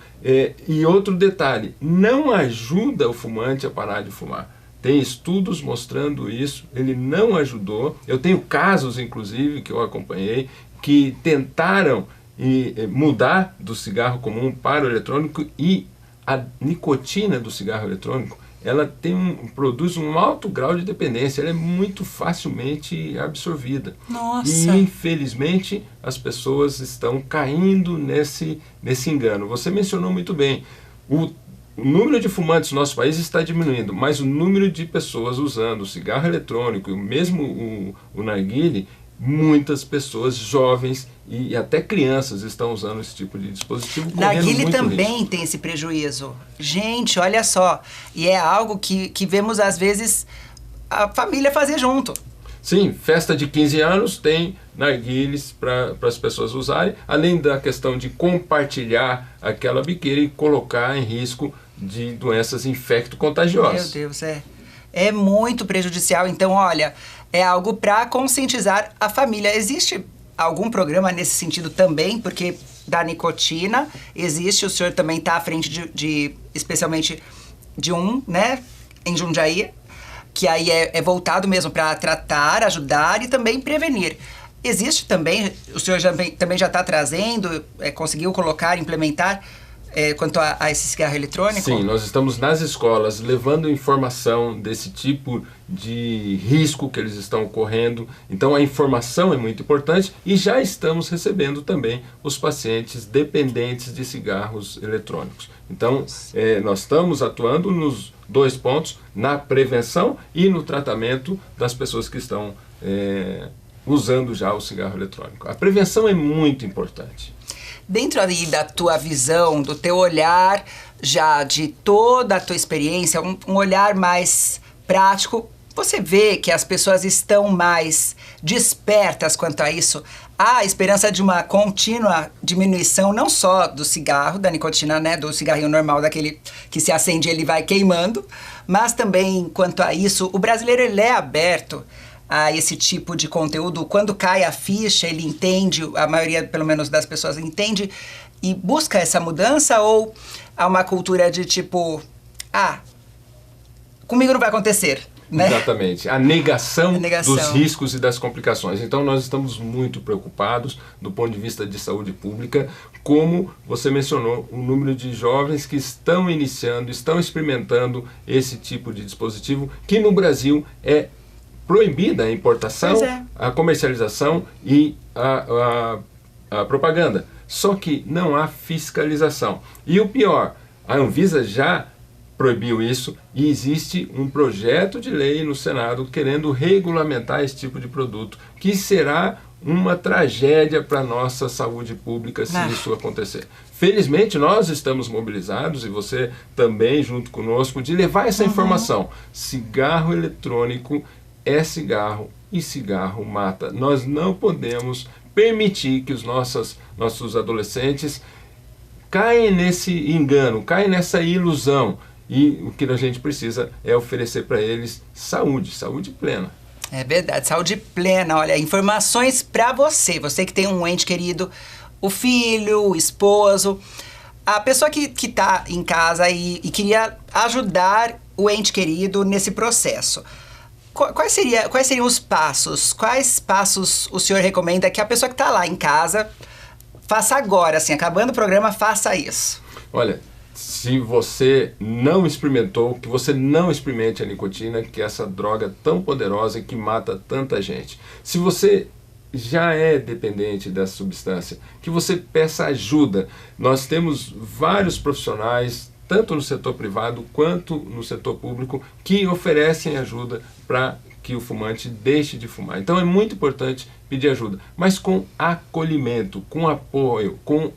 e outro detalhe, não ajuda o fumante a parar de fumar. Tem estudos mostrando isso, ele não ajudou. Eu tenho casos, inclusive, que eu acompanhei, que tentaram mudar do cigarro comum para o eletrônico e a nicotina do cigarro eletrônico, ela produz um alto grau de dependência, ela é muito facilmente absorvida. Nossa! E, infelizmente, as pessoas estão caindo nesse engano. Você mencionou muito bem, o número de fumantes no nosso país está diminuindo, mas o número de pessoas usando o cigarro eletrônico, mesmo o narguilé, muitas pessoas jovens e até crianças estão usando esse tipo de dispositivo. Narguilé também risco. Tem esse prejuízo. Gente, olha só. E é algo que vemos às vezes a família fazer junto. Sim, festa de 15 anos tem narguilés para as pessoas usarem, além da questão de compartilhar aquela biqueira e colocar em risco de doenças infecto-contagiosas. Meu Deus, é muito prejudicial. Então, olha, é algo para conscientizar a família. Existe algum programa nesse sentido também? Porque da nicotina existe, o senhor também está à frente especialmente de né, em Jundiaí, que aí é voltado mesmo para tratar, ajudar e também prevenir. Existe também, o senhor também já está trazendo, conseguiu colocar, implementar quanto a esse cigarro eletrônico? Sim, nós estamos nas escolas levando informação desse tipo de risco que eles estão correndo. Então a informação é muito importante e já estamos recebendo também os pacientes dependentes de cigarros eletrônicos. Então nós estamos atuando nos 2 pontos, na prevenção e no tratamento das pessoas que estão usando já o cigarro eletrônico. A prevenção é muito importante. Dentro aí da tua visão, do teu olhar, já de toda a tua experiência, um olhar mais prático, você vê que as pessoas estão mais despertas quanto a isso? Há a esperança de uma contínua diminuição, não só do cigarro, da nicotina, né, do cigarrinho normal, daquele que se acende e ele vai queimando, mas também quanto a isso, o brasileiro ele é aberto a esse tipo de conteúdo. Quando cai a ficha, ele entende, a maioria, pelo menos, das pessoas entende e busca essa mudança, ou há uma cultura de tipo, comigo não vai acontecer, né? Exatamente, a negação dos riscos e das complicações. Então nós estamos muito preocupados do ponto de vista de saúde pública, como você mencionou, o número de jovens que estão iniciando, estão experimentando esse tipo de dispositivo, que no Brasil é proibida a importação, a comercialização e a propaganda. Só que não há fiscalização. E o pior, a Anvisa já proibiu isso e existe um projeto de lei no Senado querendo regulamentar esse tipo de produto, que será uma tragédia para a nossa saúde pública se isso acontecer. Felizmente, nós estamos mobilizados, e você também, junto conosco, de levar essa informação. Cigarro eletrônico é cigarro, e cigarro mata. Nós não podemos permitir que os nossos adolescentes caem nesse engano, caem nessa ilusão. E o que a gente precisa é oferecer para eles saúde plena. É verdade, saúde plena. Olha, informações para você que tem um ente querido, o filho, o esposo, a pessoa que tá em casa e queria ajudar o ente querido nesse processo. Quais seriam os passos? Quais passos o senhor recomenda que a pessoa que está lá em casa faça agora, assim, acabando o programa, faça isso? Olha, se você não experimentou, que você não experimente a nicotina, que é essa droga tão poderosa que mata tanta gente. Se você já é dependente dessa substância, que você peça ajuda. Nós temos vários profissionais, tanto no setor privado quanto no setor público, que oferecem ajuda para que o fumante deixe de fumar. Então é muito importante pedir ajuda, mas com acolhimento, com apoio, com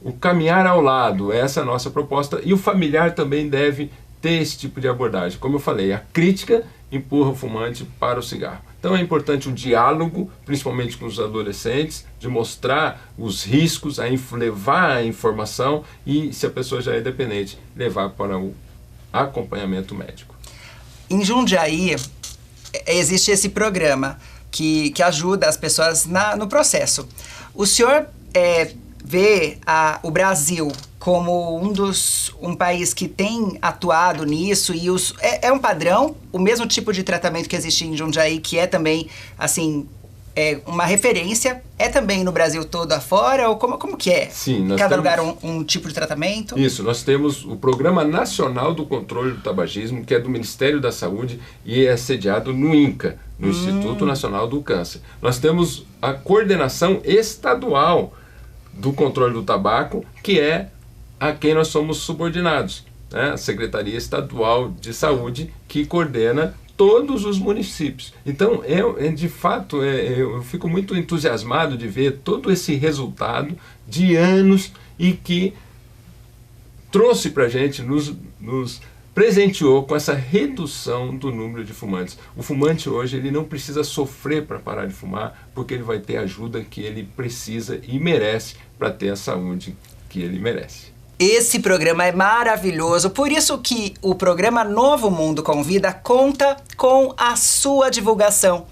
o caminhar ao lado. Essa é a nossa proposta, e o familiar também deve ter esse tipo de abordagem. Como eu falei, a crítica empurra o fumante para o cigarro. Então é importante o diálogo, principalmente com os adolescentes, de mostrar os riscos, levar a informação, e, se a pessoa já é dependente, levar para o acompanhamento médico. Em Jundiaí, existe esse programa que ajuda as pessoas no processo. O senhor vê o Brasil como um país que tem atuado nisso, e é um padrão, o mesmo tipo de tratamento que existe em Jundiaí, que é também, assim, uma referência, é também no Brasil todo afora, ou como que é? Sim, cada lugar um tipo de tratamento? Isso, nós temos o Programa Nacional do Controle do Tabagismo, que é do Ministério da Saúde e é sediado no INCA, no Instituto Nacional do Câncer. Nós temos a coordenação estadual do controle do tabaco, que é a quem nós somos subordinados, né? A Secretaria Estadual de Saúde, que coordena todos os municípios. Então, de fato, eu fico muito entusiasmado de ver todo esse resultado de anos, e que trouxe para a gente, nos presenteou com essa redução do número de fumantes. O fumante hoje, ele não precisa sofrer para parar de fumar, porque ele vai ter a ajuda que ele precisa e merece para ter a saúde que ele merece. Esse programa é maravilhoso, por isso que o programa Novo Mundo Convida conta com a sua divulgação.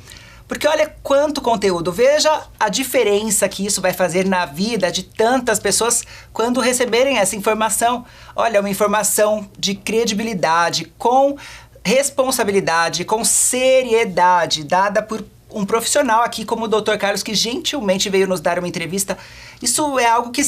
Porque olha quanto conteúdo, veja a diferença que isso vai fazer na vida de tantas pessoas quando receberem essa informação. Olha, uma informação de credibilidade, com responsabilidade, com seriedade, dada por um profissional aqui como o Dr. Carlos, que gentilmente veio nos dar uma entrevista. Isso é algo que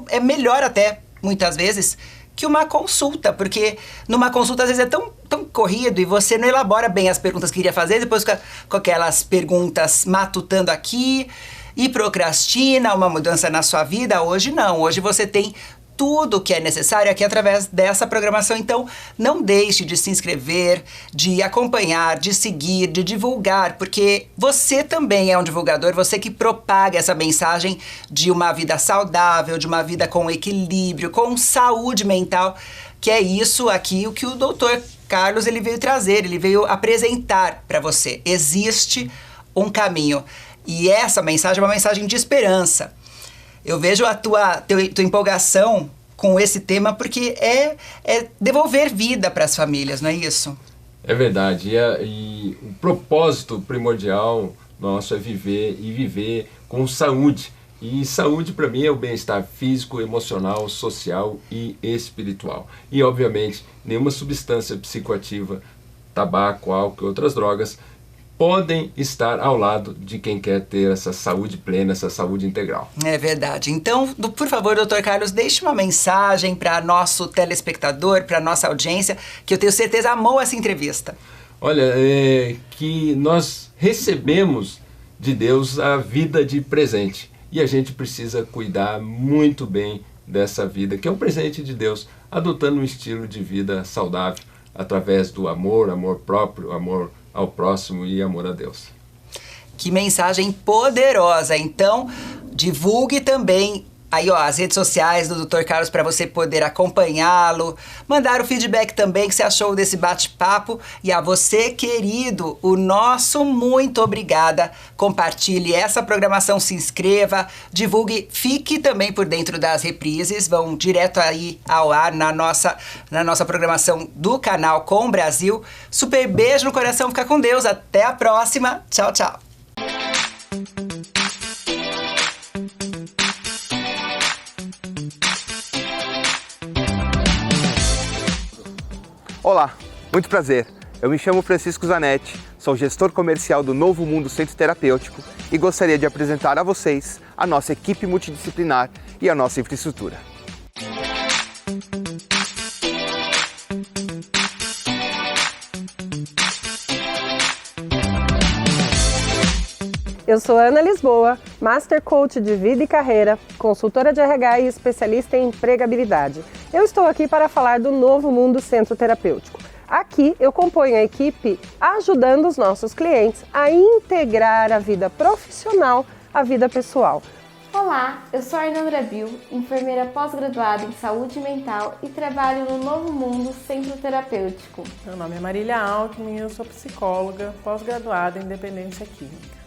é melhor até, muitas vezes, que uma consulta, porque numa consulta às vezes é tão corrido e você não elabora bem as perguntas que queria fazer, depois fica com aquelas perguntas matutando aqui e procrastina uma mudança na sua vida. Hoje não, hoje você tem tudo o que é necessário aqui através dessa programação. Então, não deixe de se inscrever, de acompanhar, de seguir, de divulgar, porque você também é um divulgador, você que propaga essa mensagem de uma vida saudável, de uma vida com equilíbrio, com saúde mental, que é isso aqui o que o Dr. Carlos ele veio trazer, ele veio apresentar para você. Existe um caminho, e essa mensagem é uma mensagem de esperança. Eu vejo a tua empolgação com esse tema, porque é devolver vida para as famílias, não é isso? É verdade. E o propósito primordial nosso é viver com saúde. E saúde, para mim, é o bem-estar físico, emocional, social e espiritual. E, obviamente, nenhuma substância psicoativa, tabaco, álcool e outras drogas, podem estar ao lado de quem quer ter essa saúde plena, essa saúde integral. É verdade. Então, por favor, Dr. Carlos, deixe uma mensagem para nosso telespectador, para nossa audiência, que eu tenho certeza amou essa entrevista. Olha, que nós recebemos de Deus a vida de presente, e a gente precisa cuidar muito bem dessa vida, que é um presente de Deus, adotando um estilo de vida saudável, através do amor próprio, amor ao próximo e amor a Deus. Que mensagem poderosa! Então, divulgue também aí, ó, as redes sociais do Dr. Carlos para você poder acompanhá-lo, mandar o feedback também que você achou desse bate-papo. E a você, querido, o nosso muito obrigada. Compartilhe essa programação, se inscreva, divulgue, fique também por dentro das reprises, vão direto aí ao ar na nossa programação do canal Com Brasil. Super beijo no coração, fica com Deus, até a próxima, tchau, tchau. Olá, muito prazer. Eu me chamo Francisco Zanetti, sou gestor comercial do Novo Mundo Centro Terapêutico e gostaria de apresentar a vocês a nossa equipe multidisciplinar e a nossa infraestrutura. Eu sou Ana Lisboa, Master Coach de Vida e Carreira, consultora de RH e especialista em empregabilidade. Eu estou aqui para falar do Novo Mundo Centro Terapêutico. Aqui eu componho a equipe ajudando os nossos clientes a integrar a vida profissional à vida pessoal. Olá, eu sou a Arnandra Bill, enfermeira pós-graduada em saúde mental e trabalho no Novo Mundo Centro Terapêutico. Meu nome é Marília Alckmin e eu sou psicóloga pós-graduada em dependência química.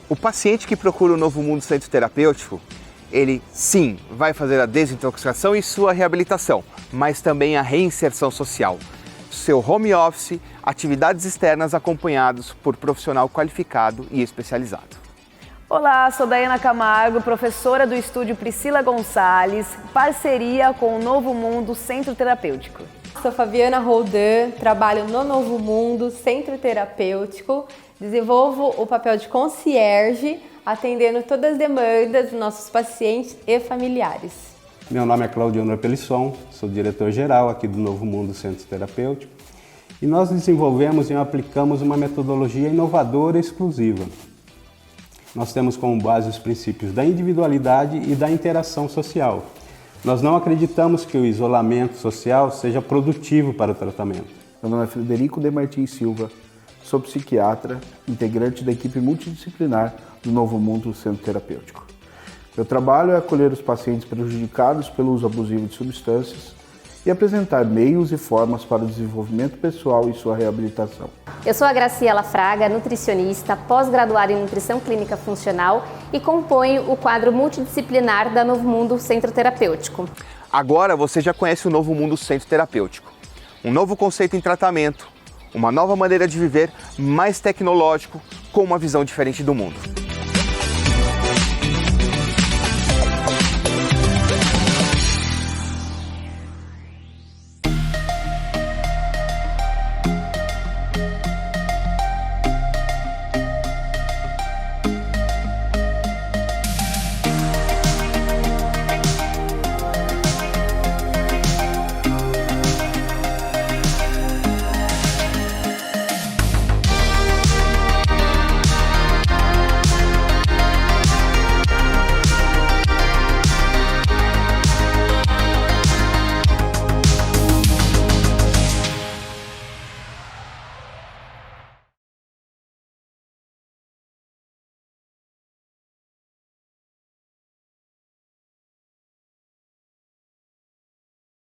O paciente que procura o Novo Mundo Centro Terapêutico, ele sim vai fazer a desintoxicação e sua reabilitação, mas também a reinserção social. Seu home office, atividades externas acompanhados por profissional qualificado e especializado. Olá, sou Daiana Camargo, professora do estúdio Priscila Gonçalves, parceria com o Novo Mundo Centro Terapêutico. Sou Fabiana Roldan, trabalho no Novo Mundo Centro Terapêutico, desenvolvo o papel de concierge, atendendo todas as demandas dos nossos pacientes e familiares. Meu nome é Claudiano Pelisson, sou diretor-geral aqui do Novo Mundo Centro Terapêutico e nós desenvolvemos e aplicamos uma metodologia inovadora e exclusiva. Nós temos como base os princípios da individualidade e da interação social. Nós não acreditamos que o isolamento social seja produtivo para o tratamento. Meu nome é Frederico de Martins Silva, sou psiquiatra, integrante da equipe multidisciplinar do Novo Mundo Centro Terapêutico. Meu trabalho é acolher os pacientes prejudicados pelo uso abusivo de substâncias e apresentar meios e formas para o desenvolvimento pessoal e sua reabilitação. Eu sou a Graciela Fraga, nutricionista, pós-graduada em Nutrição Clínica Funcional e componho o quadro multidisciplinar da Novo Mundo Centro Terapêutico. Agora você já conhece o Novo Mundo Centro Terapêutico. Um novo conceito em tratamento, uma nova maneira de viver, mais tecnológico, com uma visão diferente do mundo.